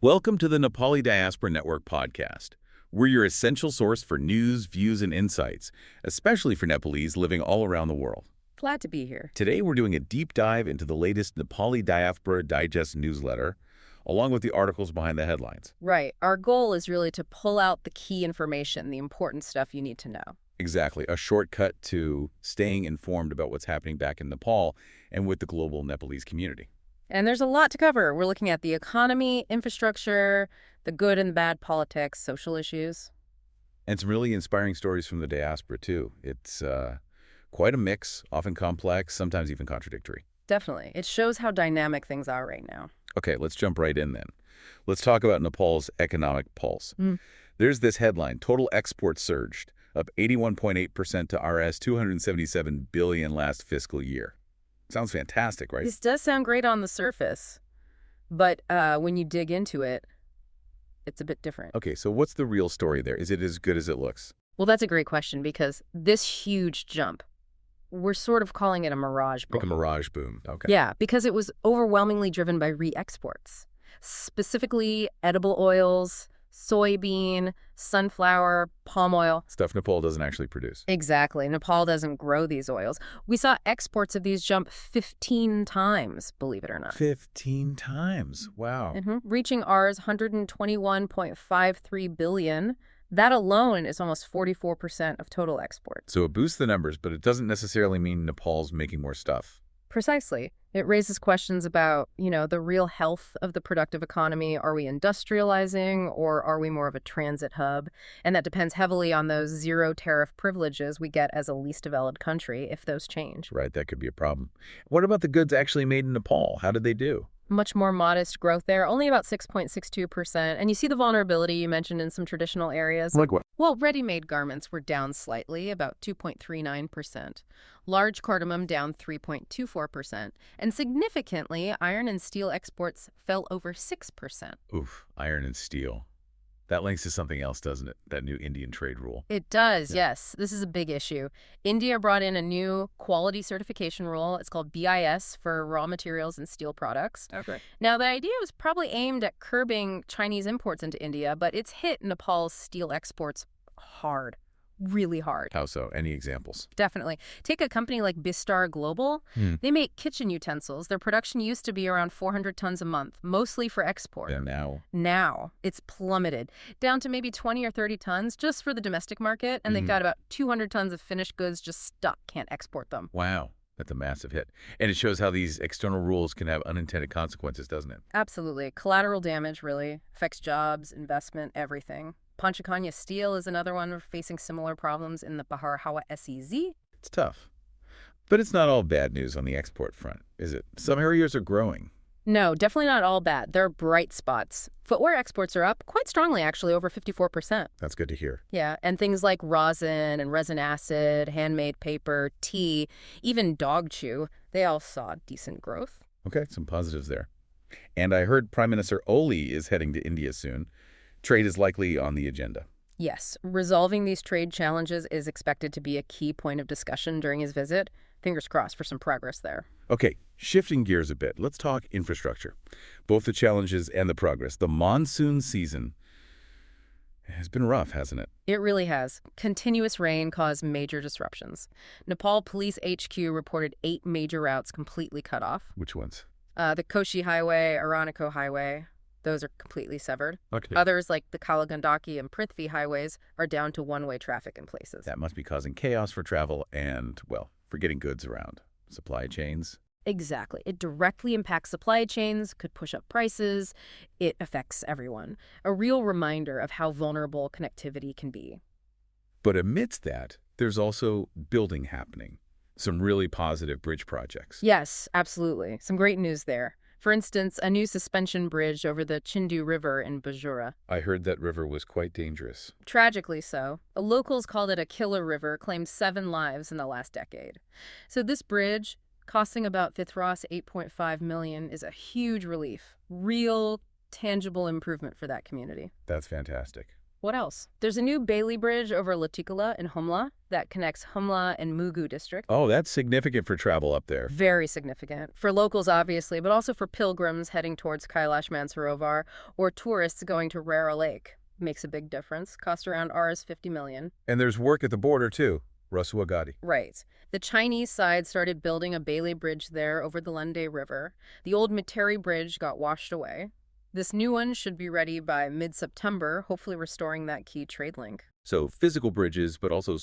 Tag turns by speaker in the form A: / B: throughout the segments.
A: Welcome to the Nepali Diaspora Network podcast. We're your essential source for news, views, and insights, especially for Nepalese living all around the world.
B: Glad to be here.
A: Today, we're doing a deep dive into the latest Nepali Diaspora Digest newsletter, along with the articles behind the headlines.
B: Right. Our goal is really to pull out the key information, the important stuff you need to know.
A: Exactly, a shortcut to staying informed about what's happening back in Nepal and with the global Nepalese community.
B: And there's a lot to cover. We're looking at the economy, infrastructure, the good and bad politics, social issues.
A: And some really inspiring stories from the diaspora, too. It's quite a mix, often complex, sometimes even contradictory.
B: Definitely. It shows how dynamic things are right now.
A: Okay, let's jump right in then. Let's talk about Nepal's economic pulse. There's this headline, total exports surged, up 81.8% to Rs 277 billion last fiscal year. Sounds fantastic, right?
B: This does sound great on the surface, but when you dig into it, it's a bit different.
A: Okay, so what's the real story there? Is it as good as it looks?
B: Well, that's a great question because this huge jump, we're sort of calling it a mirage boom.
A: Like a mirage boom, okay.
B: Yeah, because it was overwhelmingly driven by re-exports, specifically edible oils, soybean, sunflower, palm oil.
A: Stuff Nepal doesn't actually produce.
B: Exactly. Nepal doesn't grow these oils. We saw exports of these jump 15 times, believe it or not.
A: 15 times. Wow.
B: Reaching Rs 121.53 billion. That alone is almost 44% of total exports.
A: So it boosts the numbers, but it doesn't necessarily mean Nepal's making more stuff.
B: Precisely. It raises questions about, the real health of the productive economy. Are we industrializing or are we more of a transit hub? And that depends heavily on those zero tariff privileges we get as a least developed country if those change.
A: Right, that could be a problem. What about the goods actually made in Nepal? How did they do?
B: Much more modest growth there, only about 6.62%. And you see the vulnerability you mentioned in some traditional areas.
A: Like what?
B: Well, ready-made garments were down slightly, about 2.39%. Large cardamom down 3.24%. And significantly, iron and steel exports fell over 6%.
A: Oof, iron and steel. That links to something else, doesn't it? That new Indian trade rule.
B: It does, yes. This is a big issue. India brought in a new quality certification rule. It's called BIS for raw materials and steel products.
A: Okay.
B: Now, the idea was probably aimed at curbing Chinese imports into India, but it's hit Nepal's steel exports hard. Really hard.
A: How so? Any examples?
B: Definitely. Take a company like Bistar Global. They make kitchen utensils. Their production used to be around 400 tons a month, mostly for export.
A: And now?
B: Now it's plummeted down to maybe 20 or 30 tons just for the domestic market, and they've got about 200 tons of finished goods just stuck, can't export them.
A: Wow. That's a massive hit. And it shows how these external rules can have unintended consequences, doesn't it?
B: Absolutely. Collateral damage, really. Affects jobs, investment, everything. Panchakanya Steel is another one facing similar problems in the Bahar Hawa SEZ.
A: It's tough. But it's not all bad news on the export front, is it? Some areas are growing.
B: No, definitely not all bad. There are bright spots. Footwear exports are up quite strongly, actually, over 54%.
A: That's good to hear.
B: Yeah, and things like rosin and resin acid, handmade paper, tea, even dog chew, they all saw decent growth.
A: Okay, some positives there. And I heard Prime Minister Oli is heading to India soon. Trade is likely on the agenda.
B: Yes, resolving these trade challenges is expected to be a key point of discussion during his visit. Fingers crossed for some progress there.
A: Okay, shifting gears a bit, let's talk infrastructure. Both the challenges and the progress. The monsoon season has been rough, hasn't it?
B: It really has. Continuous rain caused major disruptions. Nepal Police HQ reported 8 major routes completely cut off.
A: Which ones?
B: The Koshi Highway, Araniko Highway. Those are completely severed.
A: Okay.
B: Others, like the Kalagandaki and Prithvi highways, are down to one-way traffic in places.
A: That must be causing chaos for travel and, well, for getting goods around. Supply chains.
B: Exactly. It directly impacts supply chains, could push up prices. It affects everyone. A real reminder of how vulnerable connectivity can be.
A: But amidst that, there's also building happening. Some really positive bridge projects.
B: Yes, absolutely. Some great news there. For instance, a new suspension bridge over the Chindu River in Bajura.
A: I heard that river was quite dangerous.
B: Tragically so. The locals called it a killer river, claimed 7 lives in the last decade. So this bridge, costing about Fithras $8.5 million, is a huge relief. Real, tangible improvement for that community.
A: That's fantastic.
B: What else? There's a new Bailey Bridge over Latikula in Humla that connects Humla and Mugu district.
A: Oh, that's significant for travel up there.
B: Very significant. For locals, obviously, but also for pilgrims heading towards Kailash Mansarovar or tourists going to Rara Lake. Makes a big difference. Cost around Rs 50 million.
A: And there's work at the border, too. Rasuagadi.
B: Right. The Chinese side started building a Bailey Bridge there over the Lunde River. The old Materi Bridge got washed away. This new one should be ready by mid-September, hopefully restoring that key trade link.
A: So physical bridges, but also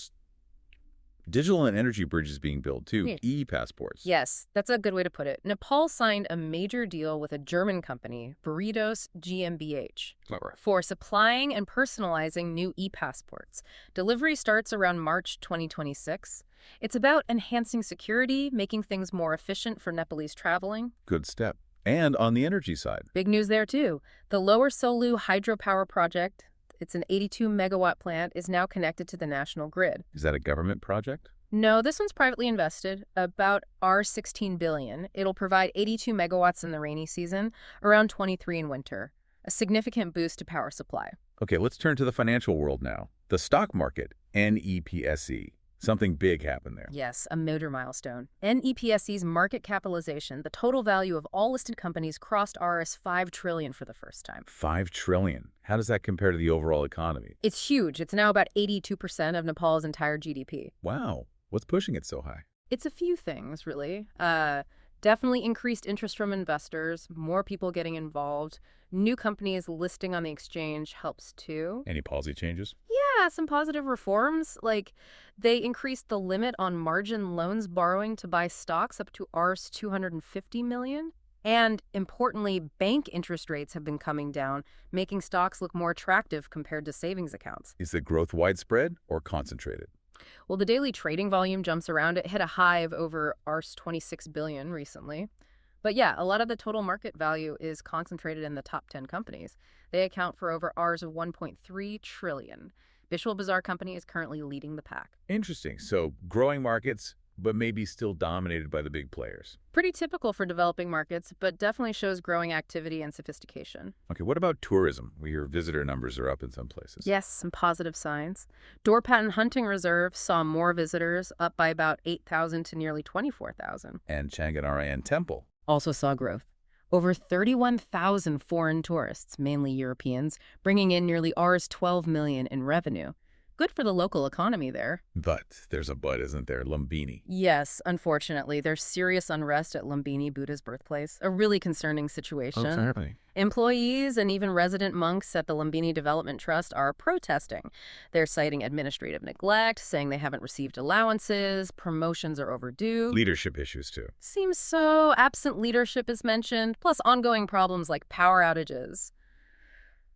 A: digital and energy bridges being built, too.
B: Yeah.
A: E-passports.
B: Yes, that's a good way to put it. Nepal signed a major deal with a German company, Burritos GmbH,
A: Clever.
B: for supplying and personalizing new e-passports. Delivery starts around March 2026. It's about enhancing security, making things more efficient for Nepalese traveling.
A: Good step. And on the energy side.
B: Big news there, too. The Lower Solu hydropower project, it's an 82-megawatt plant, is now connected to the national grid.
A: Is that a government project?
B: No, this one's privately invested, about R16 billion. It'll provide 82 megawatts in the rainy season, around 23 in winter. A significant boost to power supply.
A: Okay, let's turn to the financial world now. The stock market, NEPSE. Something big happened there.
B: Yes, a major milestone. NEPSE's market capitalization, the total value of all listed companies, crossed Rs 5 trillion for the first time.
A: 5 trillion. How does that compare to the overall economy?
B: It's huge. It's now about 82% of Nepal's entire GDP.
A: Wow. What's pushing it so high?
B: It's a few things, really. Definitely increased interest from investors, more people getting involved. New companies listing on the exchange helps too.
A: Any policy changes?
B: Yeah, some positive reforms. Like they increased the limit on margin loans borrowing to buy stocks up to Rs 250 million. And importantly, bank interest rates have been coming down, making stocks look more attractive compared to savings accounts.
A: Is the growth widespread or concentrated?
B: Well, the daily trading volume jumps around. It hit a high of over Rs 26 billion recently. But yeah, a lot of the total market value is concentrated in the top 10 companies. They account for over Rs of 1.3 trillion. Visual Bazaar Company is currently leading the pack.
A: Interesting. So growing markets, but maybe still dominated by the big players.
B: Pretty typical for developing markets, but definitely shows growing activity and sophistication.
A: Okay, what about tourism? We hear visitor numbers are up in some places.
B: Yes, some positive signs. Dorpat Hunting Reserve saw more visitors, up by about 8,000 to nearly 24,000.
A: And Changanarayan Temple
B: also saw growth. Over 31,000 foreign tourists, mainly Europeans, bringing in nearly Rs 12 million in revenue. Good for the local economy there.
A: But there's a but, isn't there? Lumbini.
B: Yes, unfortunately, there's serious unrest at Lumbini, Buddha's birthplace. A really concerning situation.
A: What's happening?
B: Employees and even resident monks at the Lumbini Development Trust are protesting. They're citing administrative neglect, saying they haven't received allowances, promotions are overdue.
A: Leadership issues, too.
B: Seems so. Absent leadership is mentioned, plus ongoing problems like power outages.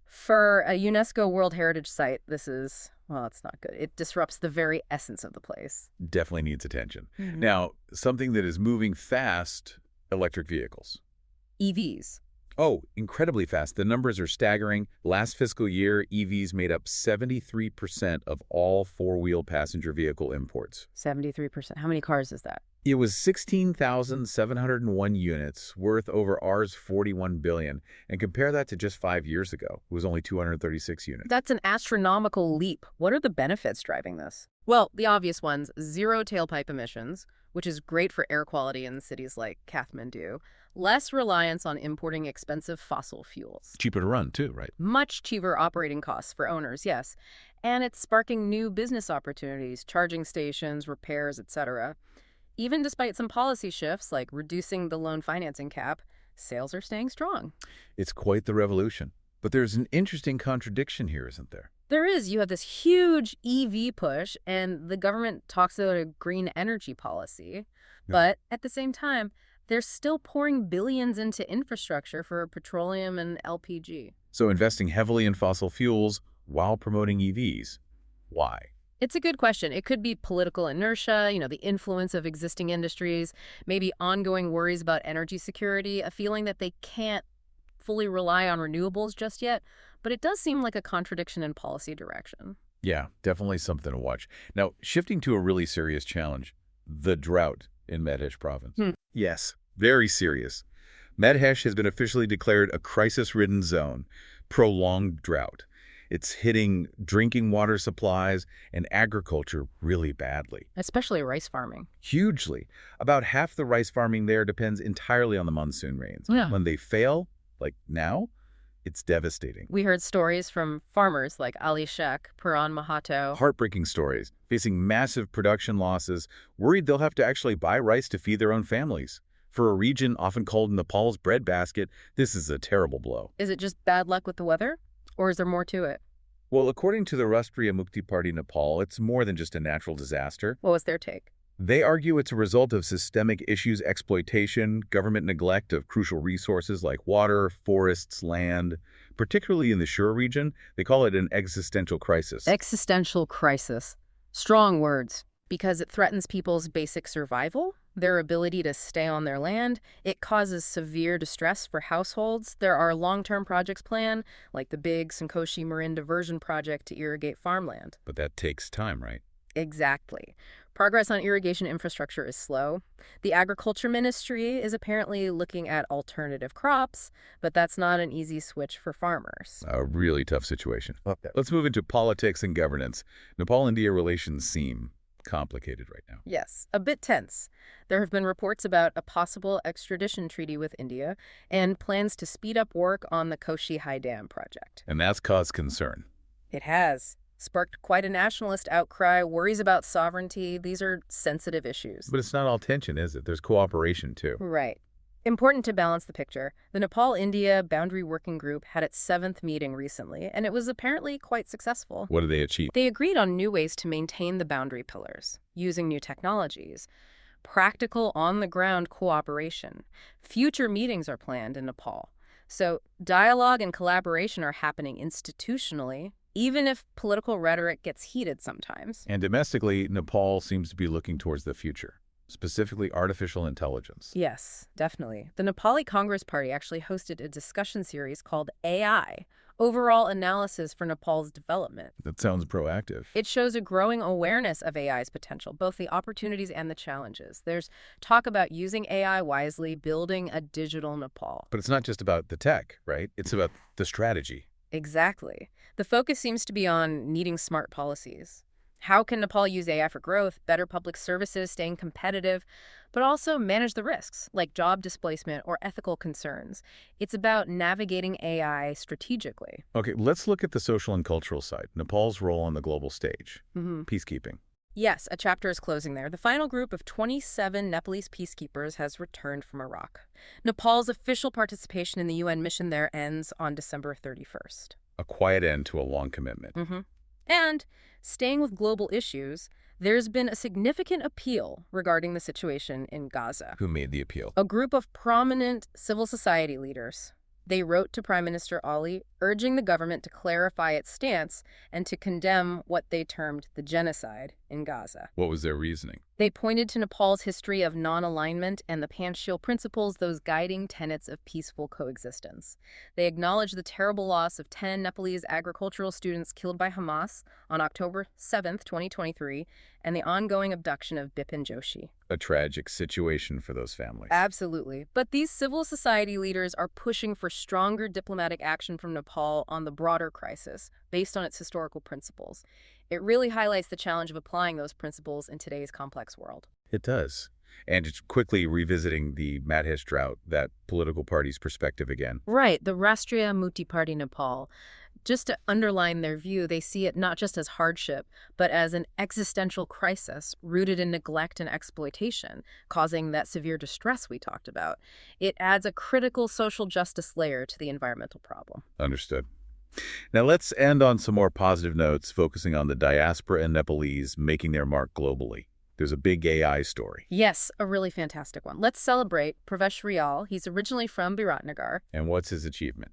B: For a UNESCO World Heritage Site, this is, well, it's not good. It disrupts the very essence of the place.
A: Definitely needs attention.
B: Mm-hmm.
A: Now, something that is moving fast, electric vehicles.
B: EVs.
A: Oh, incredibly fast. The numbers are staggering. Last fiscal year, EVs made up 73% of all four-wheel passenger vehicle imports.
B: 73%. How many cars is that?
A: It was 16,701 units, worth over Rs 41 billion. And compare that to just 5 years ago. It was only 236 units.
B: That's an astronomical leap. What are the benefits driving this? Well, the obvious ones, zero tailpipe emissions, which is great for air quality in cities like Kathmandu. Less reliance on importing expensive fossil fuels.
A: Cheaper to run, too, right?
B: Much cheaper operating costs for owners, yes. And it's sparking new business opportunities, charging stations, repairs, etc. Even despite some policy shifts, like reducing the loan financing cap, sales are staying strong.
A: It's quite the revolution. But there's an interesting contradiction here, isn't there?
B: There is. You have this huge EV push, and the government talks about a green energy policy.
A: Yeah.
B: But at the same time, they're still pouring billions into infrastructure for petroleum and LPG.
A: So investing heavily in fossil fuels while promoting EVs. Why?
B: It's a good question. It could be political inertia, the influence of existing industries, maybe ongoing worries about energy security, a feeling that they can't fully rely on renewables just yet. But it does seem like a contradiction in policy direction.
A: Yeah, definitely something to watch. Now, shifting to a really serious challenge, the drought in Madhesh province. Yes, very serious. Madhesh has been officially declared a crisis-ridden zone, prolonged drought. It's hitting drinking water supplies and agriculture really badly.
B: Especially rice farming.
A: Hugely. About half the rice farming there depends entirely on the monsoon rains.
B: Yeah.
A: When they fail, like now, it's devastating.
B: We heard stories from farmers like Ali Sheikh, Puran Mahato.
A: Heartbreaking stories, facing massive production losses, worried they'll have to actually buy rice to feed their own families. For a region often called Nepal's breadbasket, this is a terrible blow.
B: Is it just bad luck with the weather? Or is there more to it?
A: Well, according to the Rashtriya Mukti Party Nepal, it's more than just a natural disaster.
B: What was their take?
A: They argue it's a result of systemic issues, exploitation, government neglect of crucial resources like water, forests, land. Particularly in the Shur region, they call it an existential crisis.
B: Existential crisis. Strong words. Because it threatens people's basic survival, their ability to stay on their land. It causes severe distress for households. There are long-term projects planned, like the big Sankoshi Marin Diversion Project to irrigate farmland.
A: But that takes time, right?
B: Exactly. Progress on irrigation infrastructure is slow. The Agriculture Ministry is apparently looking at alternative crops, but that's not an easy switch for farmers.
A: A really tough situation.
C: Okay.
A: Let's move into politics and governance. Nepal-India relations seem complicated right now.
B: Yes, a bit tense. There have been reports about a possible extradition treaty with India and plans to speed up work on the Koshi High Dam project.
A: And that's caused concern.
B: It has sparked quite a nationalist outcry, worries about sovereignty. These are sensitive issues.
A: But it's not all tension, is it? There's cooperation, too.
B: Right. Important to balance the picture, the Nepal-India Boundary Working Group had its 7th meeting recently, and it was apparently quite successful.
A: What did they achieve?
B: They agreed on new ways to maintain the boundary pillars, using new technologies, practical on-the-ground cooperation. Future meetings are planned in Nepal. So dialogue and collaboration are happening institutionally, even if political rhetoric gets heated sometimes.
A: And domestically, Nepal seems to be looking towards the future, specifically artificial intelligence.
B: Yes, definitely. The Nepali Congress Party actually hosted a discussion series called AI, Overall Analysis for Nepal's Development.
A: That sounds proactive.
B: It shows a growing awareness of AI's potential, both the opportunities and the challenges. There's talk about using AI wisely, building a digital Nepal.
A: But it's not just about the tech, right? It's about the strategy.
B: Exactly. The focus seems to be on needing smart policies. How can Nepal use AI for growth, better public services, staying competitive, but also manage the risks, like job displacement or ethical concerns? It's about navigating AI strategically.
A: Okay, let's look at the social and cultural side. Nepal's role on the global stage. Peacekeeping.
B: Yes, a chapter is closing there. The final group of 27 Nepalese peacekeepers has returned from Iraq. Nepal's official participation in the UN mission there ends on December 31st.
A: A quiet end to a long commitment.
B: And staying with global issues, there's been a significant appeal regarding the situation in Gaza.
A: Who made the appeal?
B: A group of prominent civil society leaders. They wrote to Prime Minister Ali, urging the government to clarify its stance and to condemn what they termed the genocide in Gaza.
A: What was their reasoning?
B: They pointed to Nepal's history of non-alignment and the Panchsheel principles, those guiding tenets of peaceful coexistence. They acknowledged the terrible loss of 10 Nepalese agricultural students killed by Hamas on October 7, 2023, and the ongoing abduction of Bipin Joshi.
A: A tragic situation for those families.
B: Absolutely. But these civil society leaders are pushing for stronger diplomatic action from Nepal on the broader crisis, based on its historical principles. It really highlights the challenge of applying those principles in today's complex world.
A: It does. And just quickly revisiting the Madhesh drought, that political party's perspective again.
B: Right, the Rashtriya Mukti Party Nepal. Just to underline their view, they see it not just as hardship, but as an existential crisis rooted in neglect and exploitation, causing that severe distress we talked about. It adds a critical social justice layer to the environmental problem.
A: Understood. Now let's end on some more positive notes, focusing on the diaspora and Nepalese making their mark globally. There's a big AI story.
B: Yes, a really fantastic one. Let's celebrate Pravesh Rial. He's originally from Biratnagar.
A: And what's his achievement?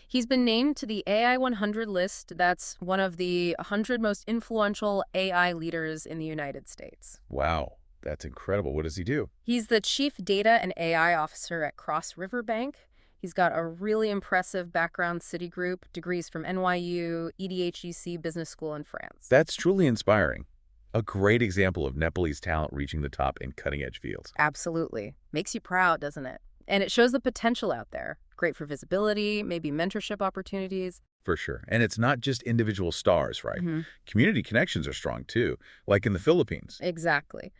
B: He's been named to the AI 100 list. That's one of the 100 most influential AI leaders in the United States.
A: Wow, that's incredible. What does he do?
B: He's the Chief Data and AI Officer at Cross River Bank. He's got a really impressive background, Citigroup, degrees from NYU, EDHEC Business School in France.
A: That's truly inspiring. A great example of Nepalese talent reaching the top in cutting-edge fields.
B: Absolutely. Makes you proud, doesn't it? And it shows the potential out there. Great for visibility, maybe mentorship opportunities.
A: For sure. And it's not just individual stars, right?
B: Hmm.
A: Community connections are strong too, like in the Philippines.
B: Exactly.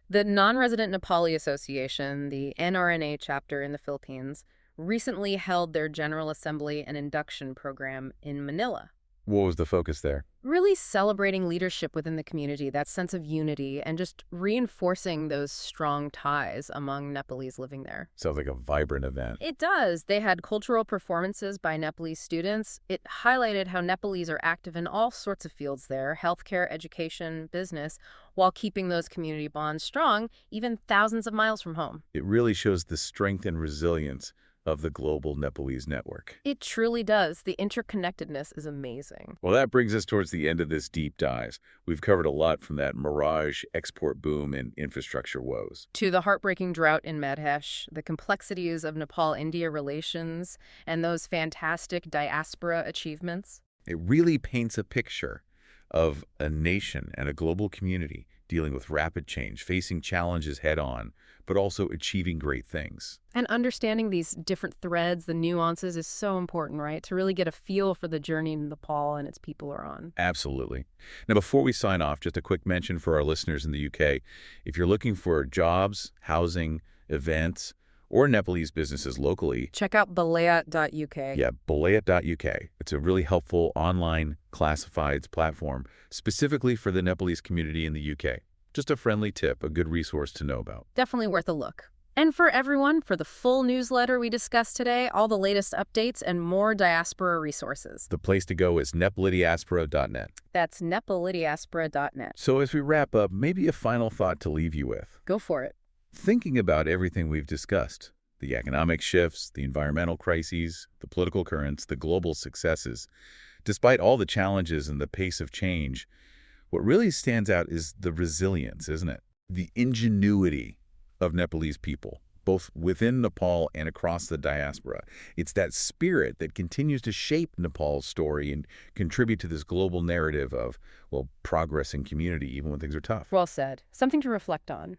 B: The Non-Resident Nepali Association, the NRNA chapter in the Philippines, recently held their General Assembly and induction program in Manila,
A: What was the focus there?
B: really celebrating leadership within the community, that sense of unity, and just reinforcing those strong ties among Nepalese living there.
A: Sounds like a vibrant event.
B: It does. They had cultural performances by Nepalese students. It highlighted how Nepalese are active in all sorts of fields there, healthcare, education, business, while keeping those community bonds strong, even thousands of miles from home.
A: It really shows the strength and resilience of the global Nepalese network.
B: It truly does. The interconnectedness is amazing.
A: Well, that brings us towards the end of this deep dive. We've covered a lot from that Mirage export boom and infrastructure woes.
B: To the heartbreaking drought in Madhesh, the complexities of Nepal-India relations, and those fantastic diaspora achievements.
A: It really paints a picture of a nation and a global community dealing with rapid change, facing challenges head-on, but also achieving great things.
B: And understanding these different threads, the nuances, is so important, right? To really get a feel for the journey Nepal and its people are on.
A: Absolutely. Now, before we sign off, just a quick mention for our listeners in the UK. If you're looking for jobs, housing, events, or Nepalese businesses locally,
B: Check out balea.uk.
A: yeah, Boleat.uk. It's a really helpful online classifieds platform specifically for the Nepalese community in the UK. Just a friendly tip, a good resource to know about.
B: Definitely worth a look. And for everyone, for the full newsletter we discussed today, all the latest updates and more diaspora resources.
A: The place to go is nepalidiaspora.net.
B: That's nepalidiaspora.net.
A: So as we wrap up, maybe a final thought to leave you with.
B: Go for it.
A: Thinking about everything we've discussed, the economic shifts, the environmental crises, the political currents, the global successes, despite all the challenges and the pace of change, what really stands out is the resilience, isn't it? The ingenuity of Nepalese people, both within Nepal and across the diaspora. It's that spirit that continues to shape Nepal's story and contribute to this global narrative of, well, progress and community, even when things are tough.
B: Well said. Something to reflect on.